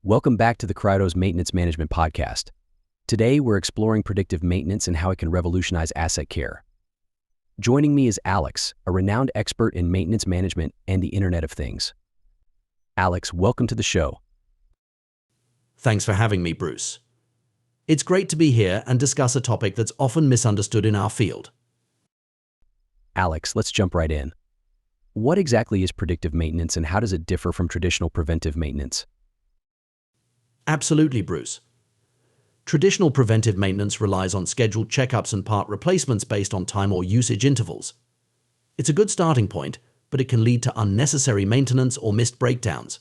Welcome back to the Cryodos Maintenance Management Podcast. Today, we're exploring predictive maintenance and how it can revolutionize asset care. Joining me is Alex, a renowned expert in maintenance management and the Internet of Things. Alex, welcome to the show. Thanks for having me, Bruce. It's great to be here and discuss a topic that's often misunderstood in our field. Alex, let's jump right in. What exactly is predictive maintenance and how does it differ from traditional preventive maintenance? Absolutely, Bruce. Traditional preventive maintenance relies on scheduled checkups and part replacements based on time or usage intervals. It's a good starting point, but it can lead to unnecessary maintenance or missed breakdowns.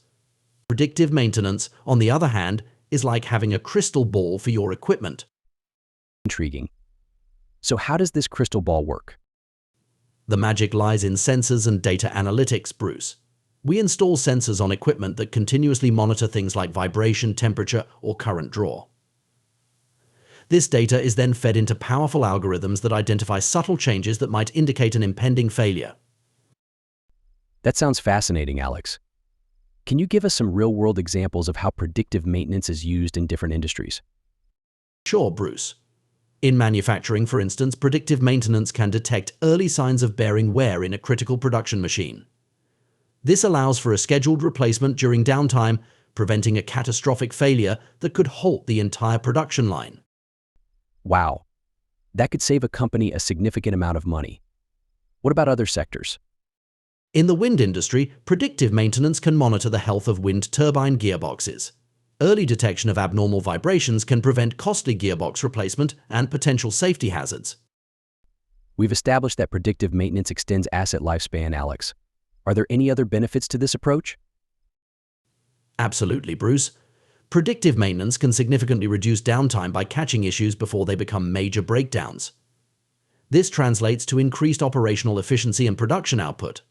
Predictive maintenance, on the other hand, is like having a crystal ball for your equipment. Intriguing. So how does this crystal ball work? The magic lies in sensors and data analytics, Bruce. We install sensors on equipment that continuously monitor things like vibration, temperature, or current draw. This data is then fed into powerful algorithms that identify subtle changes that might indicate an impending failure. That sounds fascinating, Alex. Can you give us some real-world examples of how predictive maintenance is used in different industries? Sure, Bruce. In manufacturing, for instance, predictive maintenance can detect early signs of bearing wear in a critical production machine. This allows for a scheduled replacement during downtime, preventing a catastrophic failure that could halt the entire production line. Wow, that could save a company a significant amount of money. What about other sectors? In the wind industry, predictive maintenance can monitor the health of wind turbine gearboxes. Early detection of abnormal vibrations can prevent costly gearbox replacement and potential safety hazards. We've established that predictive maintenance extends asset lifespan, Alex. Are there any other benefits to this approach? Absolutely, Bruce. Predictive maintenance can significantly reduce downtime by catching issues before they become major breakdowns. This translates to increased operational efficiency and production output.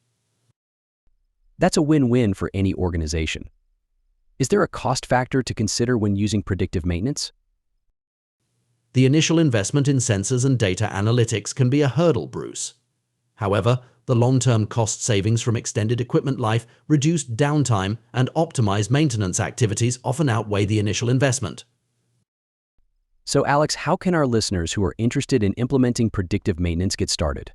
That's a win-win for any organization. Is there a cost factor to consider when using predictive maintenance? The initial investment in sensors and data analytics can be a hurdle, Bruce. However, the long-term cost savings from extended equipment life, reduced downtime, and optimized maintenance activities often outweigh the initial investment. So, Alex, how can our listeners who are interested in implementing predictive maintenance get started?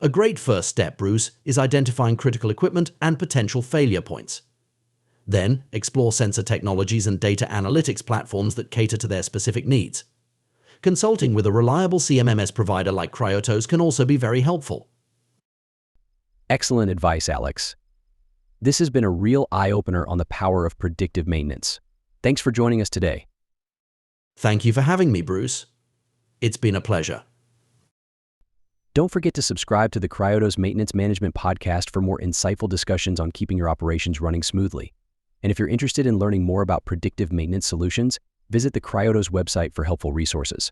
A great first step, Bruce, is identifying critical equipment and potential failure points. Then, explore sensor technologies and data analytics platforms that cater to their specific needs. Consulting with a reliable CMMS provider like Cryodos can also be very helpful. Excellent advice, Alex. This has been a real eye-opener on the power of predictive maintenance. Thanks for joining us today. Thank you for having me, Bruce. It's been a pleasure. Don't forget to subscribe to the Cryodos Maintenance Management Podcast for more insightful discussions on keeping your operations running smoothly. And if you're interested in learning more about predictive maintenance solutions, visit the Cryodos website for helpful resources.